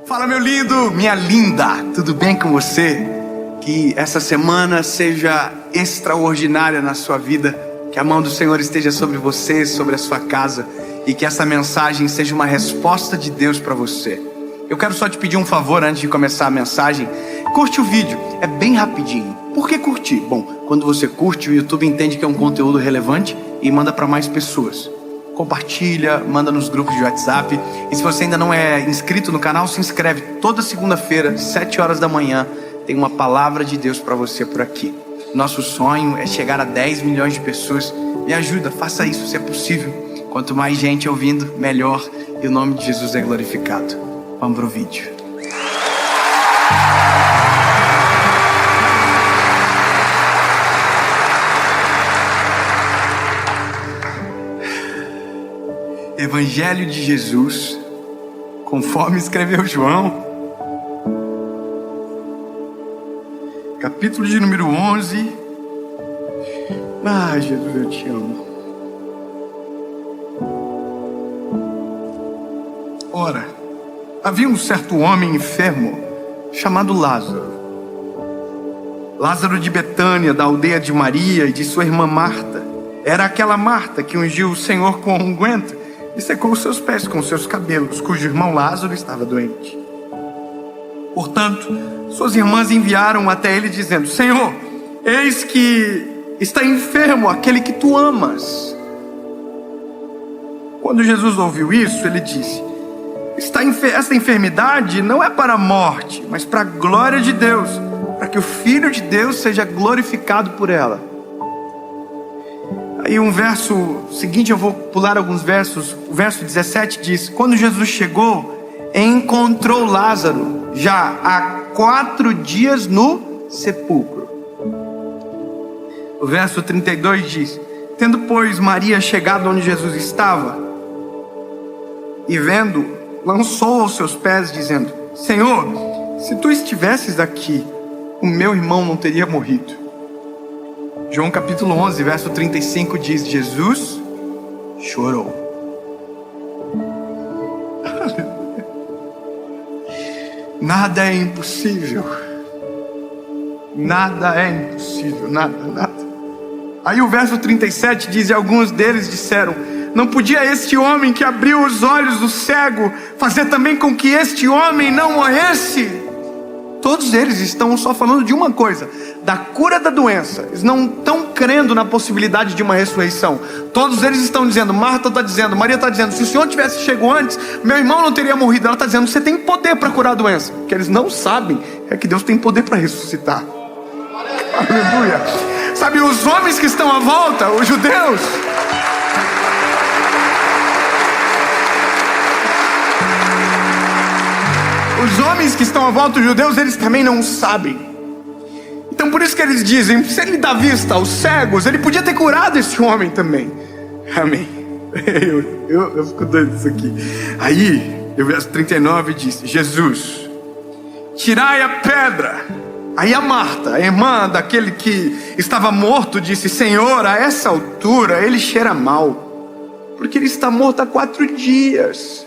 Fala, meu lindo, minha linda, tudo bem com você? Que essa semana seja extraordinária na sua vida, que a mão do Senhor esteja sobre você, sobre a sua casa, e que essa mensagem seja uma resposta de Deus para você. Eu quero só te pedir um favor antes de começar a mensagem. Curte o vídeo, é bem rapidinho. Por que curtir? Bom, quando você curte, o YouTube entende que é um conteúdo relevante e manda para mais pessoas. Compartilha, manda nos grupos de WhatsApp. E se você ainda não é inscrito no canal, se inscreve. Toda segunda-feira, 7 horas da manhã, tem uma palavra de Deus para você por aqui. Nosso sonho é chegar a 10 milhões de pessoas. Me ajuda, faça isso se é possível. Quanto mais gente ouvindo, melhor. E o nome de Jesus é glorificado. Vamos pro vídeo. Evangelho de Jesus, conforme escreveu João, capítulo de número 11. Ah, Jesus, eu te amo. Ora, havia um certo homem enfermo chamado Lázaro. Lázaro de Betânia, da aldeia de Maria e de sua irmã Marta. Era aquela Marta que ungiu o Senhor com unguento e secou os seus pés com seus cabelos, cujo irmão Lázaro estava doente. Portanto, suas irmãs enviaram até ele dizendo: Senhor, eis que está enfermo aquele que tu amas. Quando Jesus ouviu isso, ele disse: esta enfermidade não é para a morte, mas para a glória de Deus, para que o Filho de Deus seja glorificado por ela. Aí um verso seguinte, eu vou pular alguns versos. O verso 17 diz: quando Jesus chegou, encontrou Lázaro já há 4 dias no sepulcro. O verso 32 diz: tendo, pois, Maria chegado onde Jesus estava, e vendo, lançou aos seus pés, dizendo: Senhor, se tu estivesses aqui, o meu irmão não teria morrido. João capítulo 11, verso 35 diz: Jesus chorou. Nada é impossível. Nada é impossível, nada. Aí o verso 37 diz: e alguns deles disseram: não podia este homem que abriu os olhos do cego fazer também com que este homem não morresse? Todos eles estão só falando de uma coisa: da cura da doença. Eles não estão crendo na possibilidade de uma ressurreição. Todos eles estão dizendo, Marta está dizendo, Maria está dizendo: se o Senhor tivesse chegado antes, meu irmão não teria morrido. Ela está dizendo: você tem poder para curar a doença. O que eles não sabem é que Deus tem poder para ressuscitar. Aleluia. Sabe, os homens que estão à volta, os judeus, eles também não sabem. Então por isso que eles dizem: se ele dá vista aos cegos, ele podia ter curado esse homem também. Amém. Eu fico doido disso aqui. Aí, o verso 39 diz: Jesus, tirai a pedra. Aí a Marta, a irmã daquele que estava morto, disse: Senhor, a essa altura ele cheira mal, porque ele está morto há 4 dias.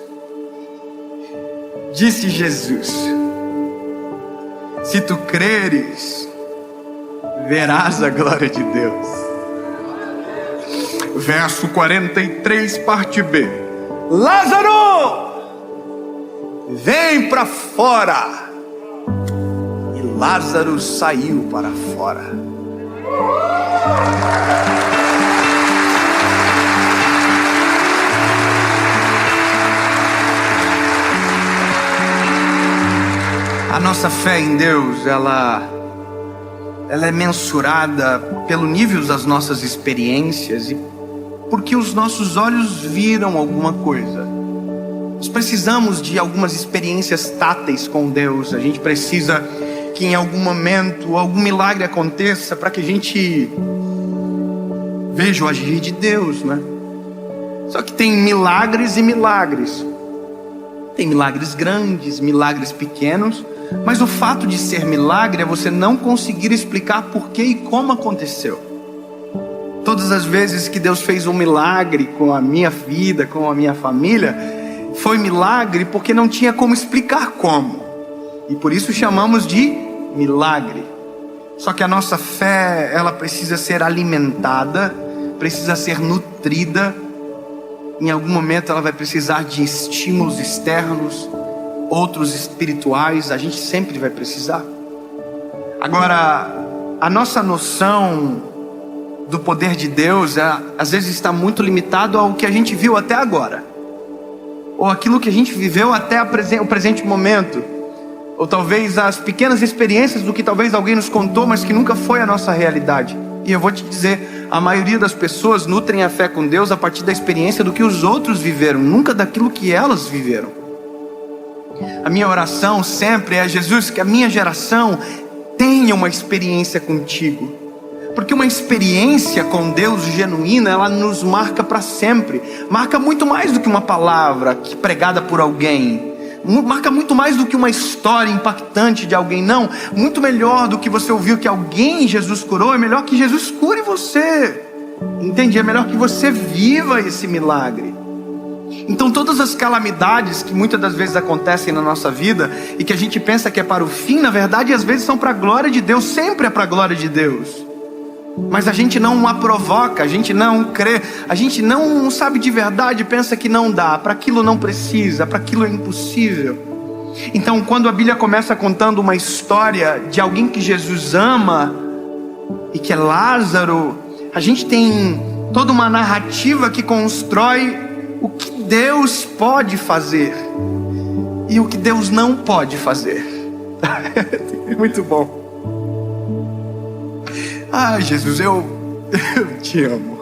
Disse Jesus: se tu creres, verás a glória de Deus. Verso 43, parte B: Lázaro, vem para fora. E Lázaro saiu para fora. A nossa fé em Deus, ela é mensurada pelo nível das nossas experiências e porque os nossos olhos viram alguma coisa. Nós precisamos de algumas experiências táteis com Deus. A gente precisa que em algum momento algum milagre aconteça para que a gente veja o agir de Deus, né? Só que tem milagres e milagres. Tem milagres grandes, milagres pequenos. Mas o fato de ser milagre é você não conseguir explicar por que e como aconteceu. Todas as vezes que Deus fez um milagre com a minha vida, com a minha família, foi milagre porque não tinha como explicar como. E por isso chamamos de milagre. Só que a nossa fé, ela precisa ser alimentada, precisa ser nutrida. Em algum momento ela vai precisar de estímulos externos, outros espirituais, a gente sempre vai precisar. Agora, a nossa noção do poder de Deus, às vezes está muito limitado ao que a gente viu até agora, ou aquilo que a gente viveu até o presente momento, ou talvez as pequenas experiências do que talvez alguém nos contou, mas que nunca foi a nossa realidade. E eu vou te dizer, a maioria das pessoas nutrem a fé com Deus a partir da experiência do que os outros viveram, nunca daquilo que elas viveram. A minha oração sempre é: Jesus, que a minha geração tenha uma experiência contigo, porque uma experiência com Deus genuína, ela nos marca para sempre. Marca muito mais do que uma palavra pregada por alguém, marca muito mais do que uma história impactante de alguém. Não, muito melhor do que você ouviu que alguém Jesus curou, é melhor que Jesus cure você, entende? É melhor que você viva esse milagre. Então todas as calamidades que muitas das vezes acontecem na nossa vida e que a gente pensa que é para o fim, na verdade às vezes são para a glória de Deus, sempre é para a glória de Deus. Mas a gente não a provoca, a gente não crê, a gente não sabe de verdade, pensa que não dá, para aquilo não precisa, para aquilo é impossível. Então quando a Bíblia começa contando uma história de alguém que Jesus ama e que é Lázaro, a gente tem toda uma narrativa que constrói o que Deus pode fazer e o que Deus não pode fazer. É muito bom. Ah, Jesus, eu te amo.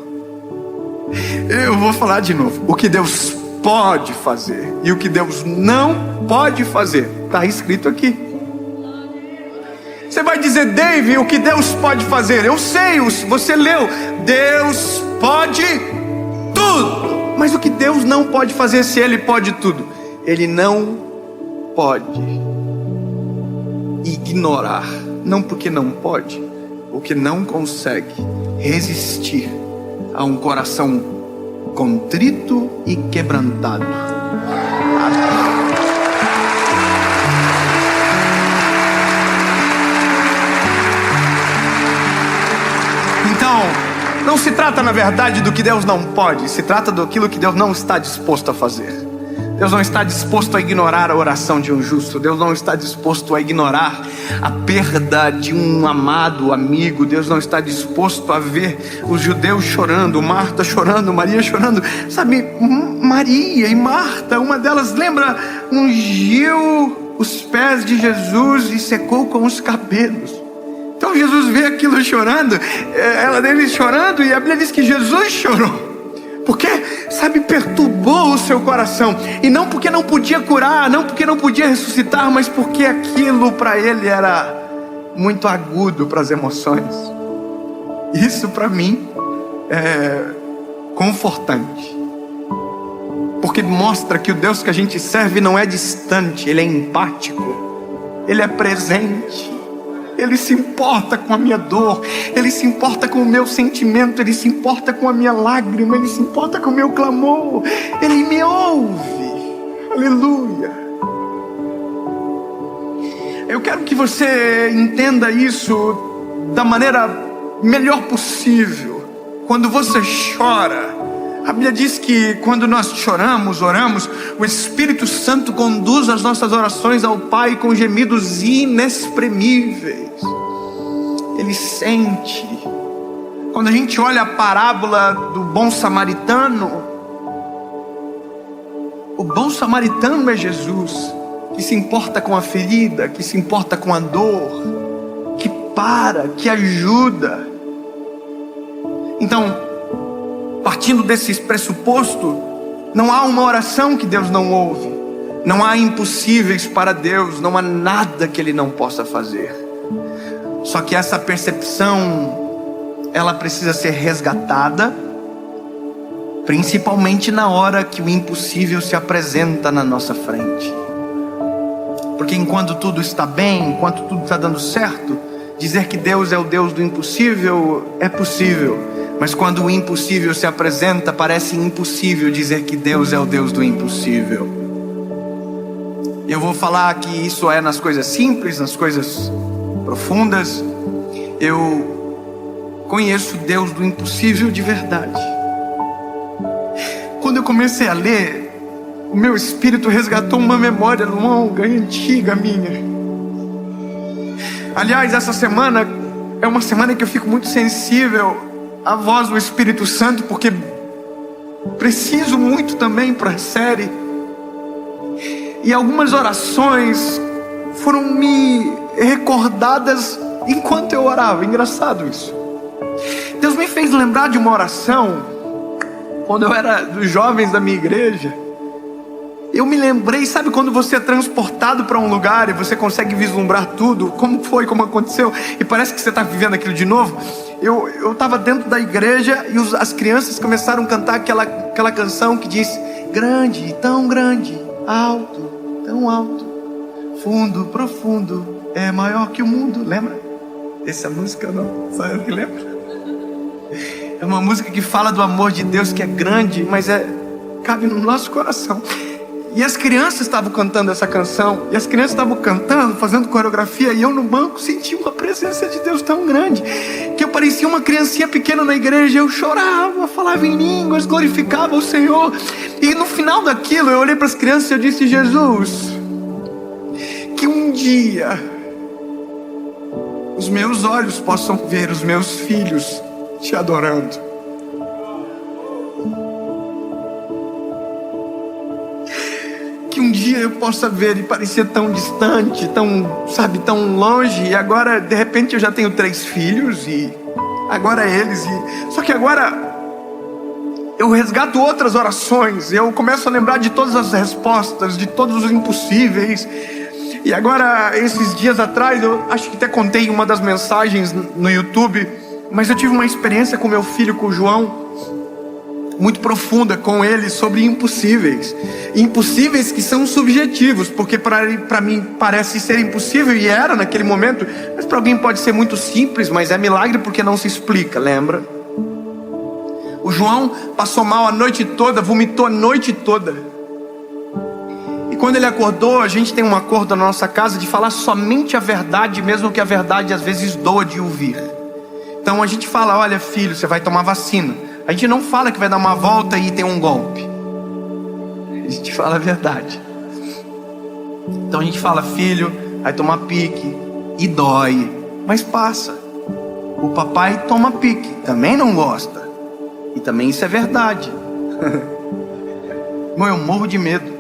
Eu vou falar de novo. O que Deus pode fazer e o que Deus não pode fazer, está escrito aqui. Você vai dizer: Dave, o que Deus pode fazer? Eu sei, você leu. Deus pode tudo. Mas o que Deus não pode fazer, se Ele pode tudo? Ele não pode ignorar. Não porque não pode, porque não consegue resistir a um coração contrito e quebrantado. Então, não se trata na verdade do que Deus não pode, se trata daquilo que Deus não está disposto a fazer. Deus não está disposto a ignorar a oração de um justo. Deus não está disposto a ignorar a perda de um amado amigo. Deus não está disposto a ver os judeus chorando, Marta chorando, Maria chorando. Sabe, Maria e Marta, uma delas, lembra, ungiu os pés de Jesus e secou com os cabelos. Então Jesus vê aquilo chorando, ela dele chorando, e a Bíblia diz que Jesus chorou. Porque, sabe, perturbou o seu coração. E não porque não podia curar, não porque não podia ressuscitar, mas porque aquilo para ele era muito agudo para as emoções. Isso para mim é confortante, porque mostra que o Deus que a gente serve não é distante, Ele é empático, Ele é presente. Ele se importa com a minha dor, Ele se importa com o meu sentimento, Ele se importa com a minha lágrima, Ele se importa com o meu clamor, Ele me ouve. Aleluia. Eu quero que você entenda isso da maneira melhor possível. Quando você chora, a Bíblia diz que quando nós choramos, oramos, o Espírito Santo conduz as nossas orações ao Pai com gemidos inexprimíveis. Ele sente. Quando a gente olha a parábola do bom samaritano, o bom samaritano é Jesus, que se importa com a ferida, que se importa com a dor, que que ajuda. Então, partindo desse pressuposto, não há uma oração que Deus não ouve, não há impossíveis para Deus, não há nada que Ele não possa fazer. Só que essa percepção, ela precisa ser resgatada, principalmente na hora que o impossível se apresenta na nossa frente. Porque enquanto tudo está bem, enquanto tudo está dando certo, dizer que Deus é o Deus do impossível é possível. Mas quando o impossível se apresenta, parece impossível dizer que Deus é o Deus do impossível. Eu vou falar que isso é nas coisas simples, nas coisas profundas. Eu conheço Deus do impossível de verdade. Quando eu comecei a ler, o meu espírito resgatou uma memória longa e antiga minha. Aliás, essa semana é uma semana que eu fico muito sensível à voz do Espírito Santo, porque preciso muito também para a série. E algumas orações foram me recordadas enquanto eu orava. Engraçado isso. Deus me fez lembrar de uma oração quando eu era dos jovens da minha igreja. Eu me lembrei, sabe quando você é transportado para um lugar e você consegue vislumbrar tudo, como foi, como aconteceu, e parece que você está vivendo aquilo de novo? Eu estava dentro da igreja e as crianças começaram a cantar aquela canção que diz: grande, tão grande, alto, tão alto, fundo, profundo, é maior que o mundo. Lembra? Essa música não, só eu que lembro. É uma música que fala do amor de Deus, que é grande, mas cabe no nosso coração. E as crianças estavam cantando essa canção, e as crianças estavam cantando, fazendo coreografia, e eu no banco senti uma presença de Deus tão grande, que eu parecia uma criancinha pequena na igreja. Eu chorava, falava em línguas, glorificava o Senhor. E no final daquilo eu olhei para as crianças e eu disse: Jesus, que um dia os meus olhos possam ver os meus filhos te adorando. Que um dia eu possa ver e parecer tão distante, tão longe. E agora, de repente, eu já tenho 3 filhos e agora eles. Só que agora eu resgato outras orações. Eu começo a lembrar de todas as respostas, de todos os impossíveis. E agora, esses dias atrás, eu acho que até contei uma das mensagens no YouTube, mas eu tive uma experiência com meu filho, com o João, muito profunda com ele, sobre impossíveis. Impossíveis que são subjetivos, porque para mim parece ser impossível, e era naquele momento, mas para alguém pode ser muito simples, mas é milagre porque não se explica, lembra? O João passou mal a noite toda, vomitou a noite toda. E quando ele acordou, a gente tem um acordo na nossa casa de falar somente a verdade, mesmo que a verdade às vezes doa de ouvir. Então a gente fala: olha filho, você vai tomar vacina. A gente não fala que vai dar uma volta e tem um golpe. A gente fala a verdade. Então a gente fala: filho, vai tomar pique e dói, mas passa. O papai toma pique, também não gosta, e também isso é verdade. Irmão, eu morro de medo.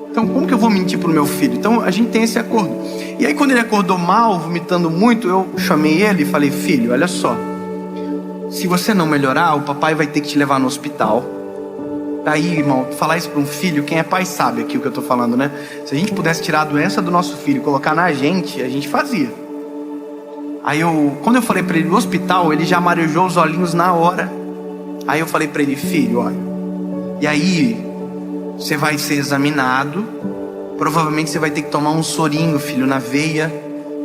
Então como que eu vou mentir pro meu filho? Então a gente tem esse acordo. E aí quando ele acordou mal, vomitando muito, eu chamei ele e falei: filho, olha só, se você não melhorar, o papai vai ter que te levar no hospital. Daí, irmão, falar isso para um filho, quem é pai sabe aqui o que eu estou falando, né? Se a gente pudesse tirar a doença do nosso filho e colocar na gente, a gente fazia. Aí quando eu falei para ele no hospital, ele já marejou os olhinhos na hora. Aí eu falei para ele: filho, olha, e aí você vai ser examinado. Provavelmente você vai ter que tomar um sorinho, filho, na veia.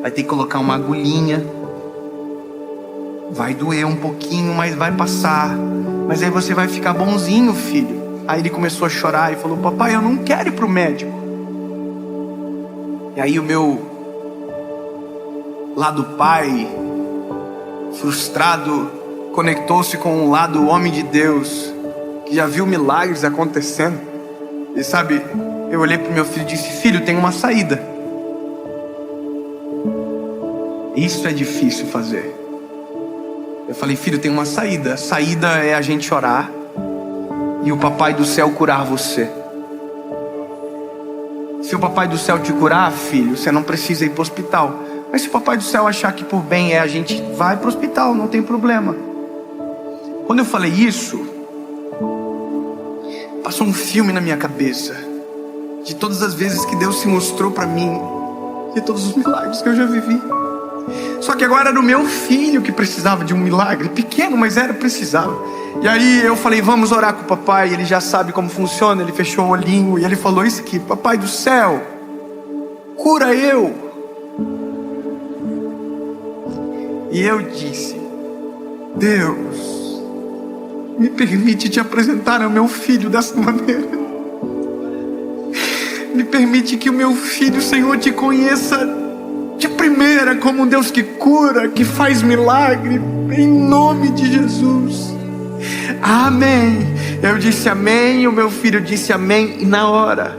Vai ter que colocar uma agulhinha. Vai doer um pouquinho, mas vai passar. Mas aí você vai ficar bonzinho, filho. Aí ele começou a chorar e falou: papai, eu não quero ir pro médico. E aí o meu lado pai, frustrado, conectou-se com o lado homem de Deus, que já viu milagres acontecendo. E sabe, eu olhei pro meu filho e disse: filho, tem uma saída. Isso é difícil fazer. Eu falei: filho, tem uma saída. A saída é a gente orar e o papai do céu curar você. Se o papai do céu te curar, filho, você não precisa ir para o hospital. Mas se o papai do céu achar que por bem a gente vai para o hospital, não tem problema. Quando eu falei isso, passou um filme na minha cabeça de todas as vezes que Deus se mostrou para mim, de todos os milagres que eu já vivi. Só que agora era o meu filho que precisava de um milagre, pequeno, mas precisava. E aí eu falei: vamos orar com o papai. Ele já sabe como funciona. Ele fechou o olhinho e ele falou isso aqui: papai do céu, cura eu. E eu disse: Deus, me permite te apresentar ao meu filho dessa maneira. me permite que o meu filho, Senhor, te conheça de primeira como um Deus que cura, que faz milagre, em nome de Jesus. Amém. Eu disse amém, o meu filho disse amém, e na hora,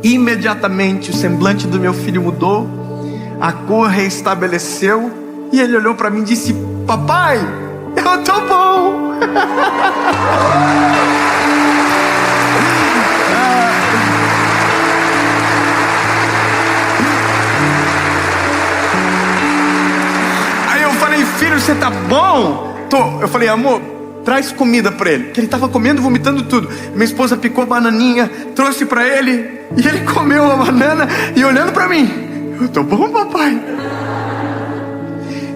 imediatamente o semblante do meu filho mudou, a cor reestabeleceu, e ele olhou para mim e disse: papai, eu tô bom. Aí eu falei: filho, você tá bom? Tô. Eu falei: amor, traz comida para ele, que ele estava comendo, vomitando tudo. Minha esposa picou a bananinha, trouxe para ele, e ele comeu a banana e olhando para mim: eu tô bom, papai.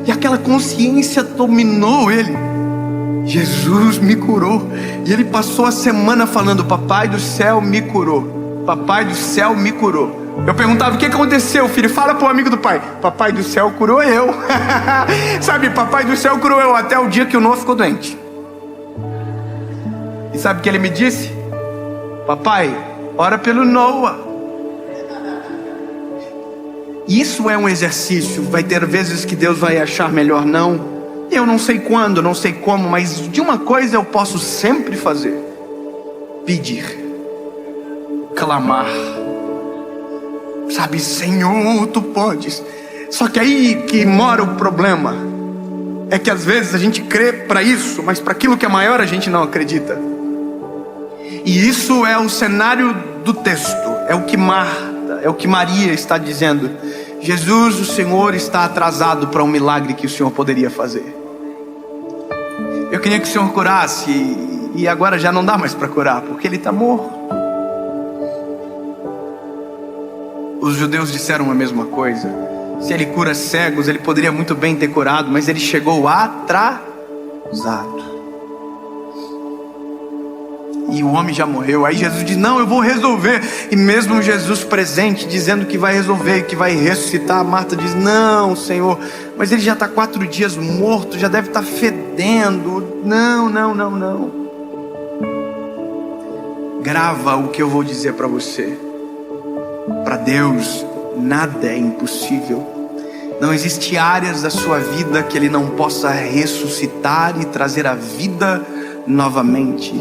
E aquela consciência dominou ele. Jesus me curou. E ele passou a semana falando: papai do céu me curou, papai do céu me curou. Eu perguntava: o que aconteceu, filho? Fala pro amigo do pai. Papai do céu curou eu. Sabe, papai do céu curou eu, até o dia que o Noah ficou doente. E sabe o que ele me disse? Papai, ora pelo Noah. Isso é um exercício. Vai ter vezes que Deus vai achar melhor não. Eu não sei quando, não sei como, mas de uma coisa eu posso sempre fazer: pedir, clamar. Sabe, Senhor, tu podes. Só que aí que mora o problema. É que às vezes a gente crê para isso, mas para aquilo que é maior a gente não acredita. E isso é o cenário do texto. É o que Marta, é o que Maria está dizendo: Jesus, o Senhor está atrasado para um milagre que o Senhor poderia fazer. Eu queria que o Senhor curasse, e agora já não dá mais para curar, porque ele está morto. Os judeus disseram a mesma coisa. Se ele cura cegos, ele poderia muito bem ter curado, mas ele chegou atrasado. E o homem já morreu. Aí Jesus diz: não, eu vou resolver. E mesmo Jesus presente, dizendo que vai resolver, que vai ressuscitar, Marta diz: não, Senhor, mas ele já está 4 dias morto, já deve estar fedendo. Não. Grava o que eu vou dizer para você. Para Deus nada é impossível. Não existe áreas da sua vida que Ele não possa ressuscitar e trazer a vida novamente.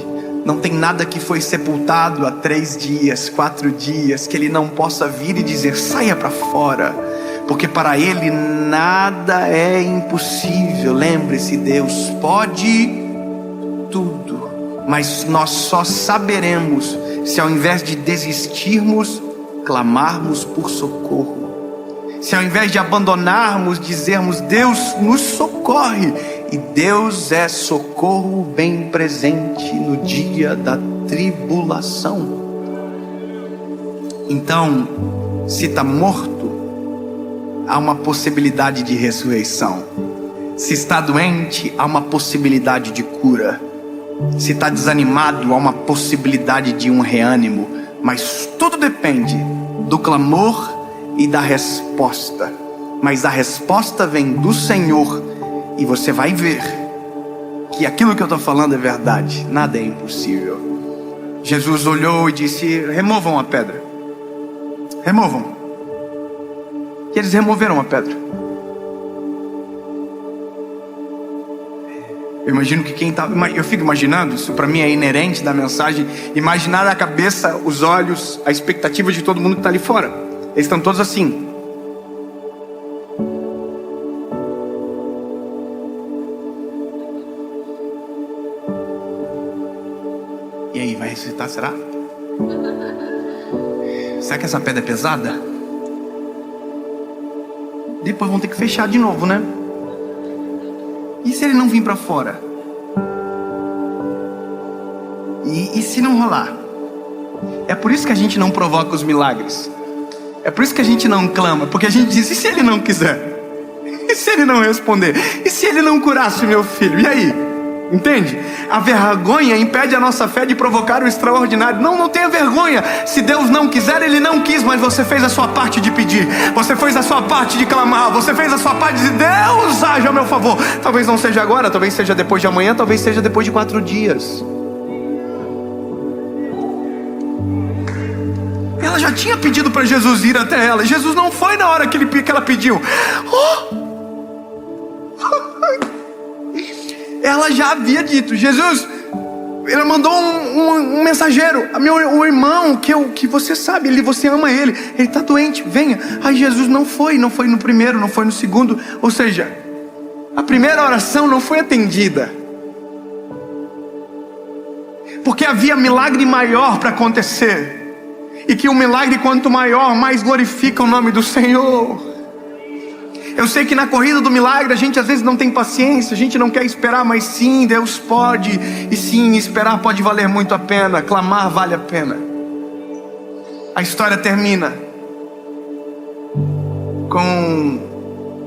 Não tem nada que foi sepultado há 3 dias, 4 dias, que Ele não possa vir e dizer: saia para fora, porque para Ele nada é impossível. Lembre-se, Deus pode tudo, mas nós só saberemos se ao invés de desistirmos, clamarmos por socorro. Se ao invés de abandonarmos, dizermos: Deus nos socorre. E Deus é socorro bem presente no dia da tribulação. Então, se está morto, há uma possibilidade de ressurreição. Se está doente, há uma possibilidade de cura. Se está desanimado, há uma possibilidade de um reânimo. Mas tudo depende do clamor e da resposta. Mas a resposta vem do Senhor. E você vai ver que aquilo que eu estou falando é verdade. Nada é impossível. Jesus olhou e disse: removam a pedra. Removam. E eles removeram a pedra. Eu imagino que quem está... Eu fico imaginando, isso para mim é inerente da mensagem. Imaginar a cabeça, os olhos, a expectativa de todo mundo que está ali fora. Eles estão todos assim. E aí, vai ressuscitar, será? Será que essa pedra é pesada? Depois vão ter que fechar de novo, né? E se ele não vir para fora? E se não rolar? É por isso que a gente não provoca os milagres. É por isso que a gente não clama. Porque a gente diz: e se ele não quiser? E se ele não responder? E se ele não curasse meu filho? E aí? Entende? A vergonha impede a nossa fé de provocar o extraordinário. Não tenha vergonha. Se Deus não quiser, Ele não quis, mas você fez a sua parte de pedir. Você fez a sua parte de clamar. Você fez a sua parte de dizer: Deus, haja a meu favor. Talvez não seja agora, talvez seja depois de amanhã, talvez seja depois de 4 dias. ela já tinha pedido para Jesus ir até ela. Jesus não foi na hora que ela pediu. Ela já havia dito: Jesus, ele mandou um mensageiro, o irmão, que você sabe, você ama ele está doente, venha. Aí Jesus não foi no primeiro, não foi no segundo. Ou seja, a primeira oração não foi atendida, porque havia milagre maior para acontecer. E que o milagre, quanto maior, mais glorifica o nome do Senhor. Eu sei que na corrida do milagre a gente às vezes não tem paciência, a gente não quer esperar, mas sim, Deus pode. E sim, esperar pode valer muito a pena, clamar vale a pena. A história termina com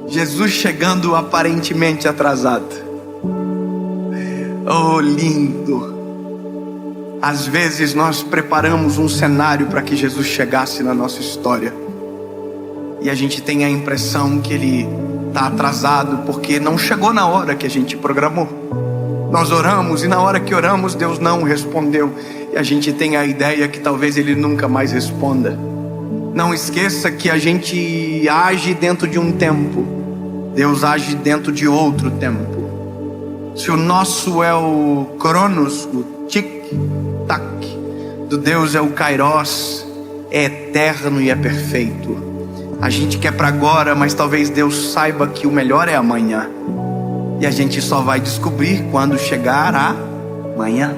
Jesus chegando aparentemente atrasado. Oh, lindo! Às vezes nós preparamos um cenário para que Jesus chegasse na nossa história, e a gente tem a impressão que ele está atrasado porque não chegou na hora que a gente programou. Nós oramos e na hora que oramos Deus não respondeu, e a gente tem a ideia que talvez ele nunca mais responda. Não esqueça que a gente age dentro de um tempo, Deus age dentro de outro tempo. Se o nosso é o Cronos, o tic-tac, do Deus é o Kairos, é eterno e é perfeito. A gente quer para agora, mas talvez Deus saiba que o melhor é amanhã, e a gente só vai descobrir quando chegar amanhã.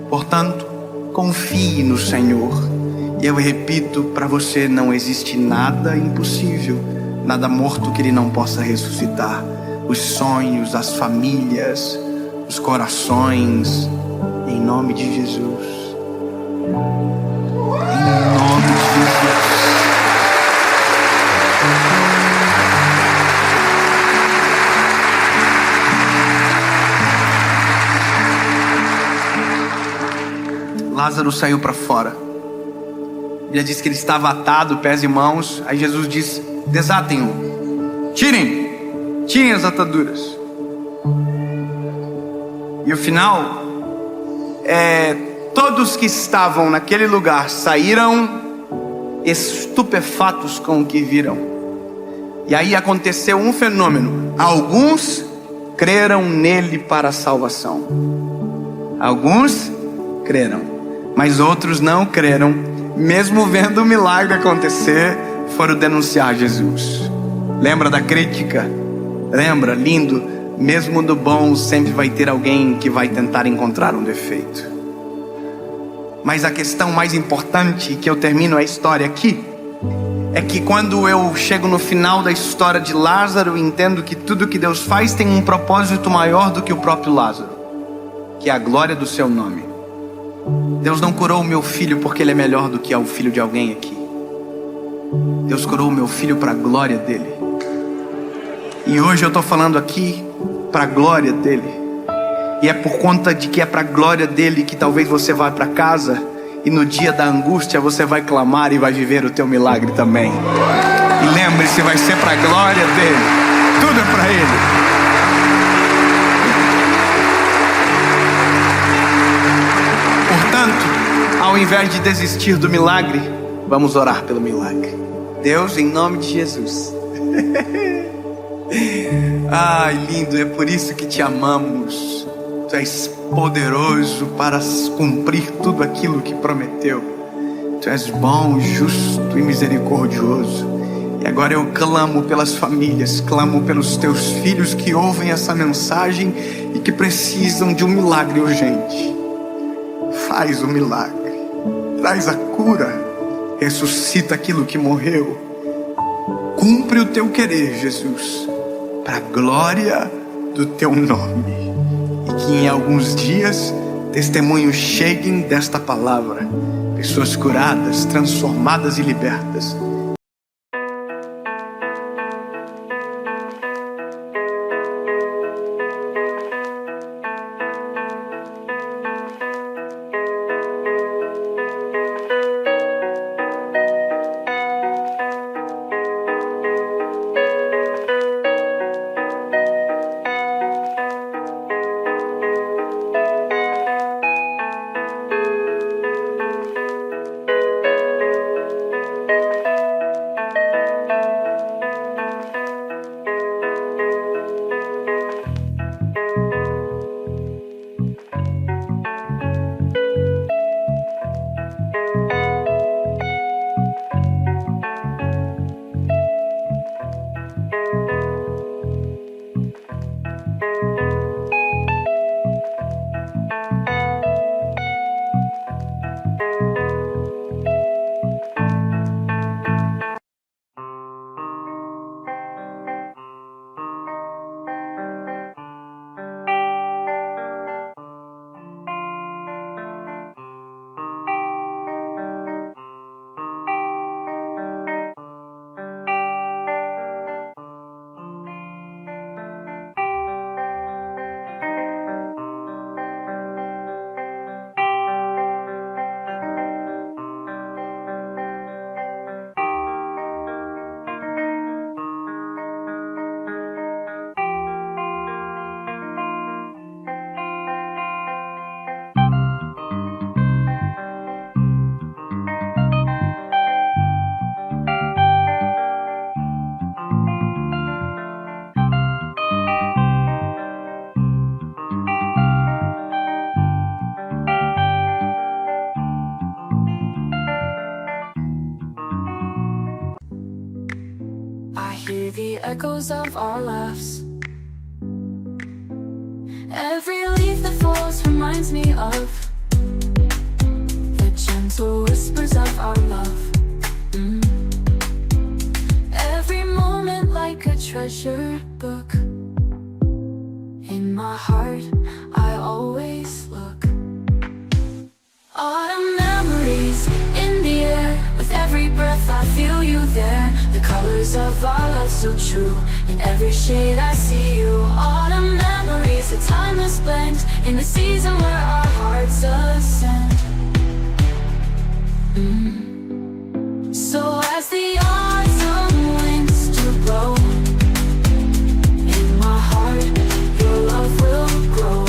Portanto, confie no Senhor. E eu repito para você, não existe nada impossível, nada morto que Ele não possa ressuscitar. Os sonhos, as famílias, os corações, em nome de Jesus. Em nome de Jesus. Lázaro saiu para fora. A Bíblia diz que ele estava atado, pés e mãos. Aí Jesus diz: desatem-o, tirem as ataduras. E o final é: todos que estavam naquele lugar saíram estupefatos com o que viram. E aí aconteceu um fenômeno: alguns creram nele para a salvação. Alguns creram, mas outros não creram. Mesmo vendo o milagre acontecer, foram denunciar Jesus. Lembra da crítica? Lembra? Lindo. Mesmo do bom sempre vai ter alguém que vai tentar encontrar um defeito. Mas a questão mais importante, que eu termino a história aqui, é que quando eu chego no final da história de Lázaro, eu entendo que tudo que Deus faz tem um propósito maior do que o próprio Lázaro, que é a glória do seu nome. Deus não curou o meu filho porque ele é melhor do que o filho de alguém aqui. Deus curou o meu filho para a glória dele. E hoje eu estou falando aqui para a glória dele. E é por conta de que é para a glória dele que talvez você vá para casa e no dia da angústia você vai clamar e vai viver o teu milagre também. E lembre-se, vai ser para a glória dele. Tudo é para ele. Portanto, ao invés de desistir do milagre, vamos orar pelo milagre. Deus, em nome de Jesus. Ai, lindo, é por isso que te amamos. Tu és poderoso para cumprir tudo aquilo que prometeu. Tu és bom, justo e misericordioso. E agora eu clamo pelas famílias, clamo pelos teus filhos que ouvem essa mensagem e que precisam de um milagre urgente. Faz o milagre, traz a cura, ressuscita aquilo que morreu. Cumpre o teu querer, Jesus, para a glória do teu nome. E que em alguns dias testemunhos cheguem desta palavra, pessoas curadas, transformadas e libertas. hear the echoes of our laughs. Every leaf that falls reminds me of the gentle whispers of our love. Every moment like a treasure book. In my heart, I always look. Autumn memories in the air. With every breath I feel you there. The colors of our love so true. In every shade I see you. Autumn memories, a timeless blend. In the season where our hearts ascend. So as the autumn winds do blow, in my heart your love will grow.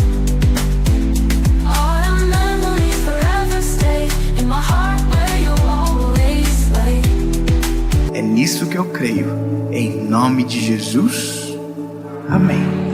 Autumn memories forever stay. In my heart where you'll always lay. É nisso que eu creio. Em nome de Jesus. Amém.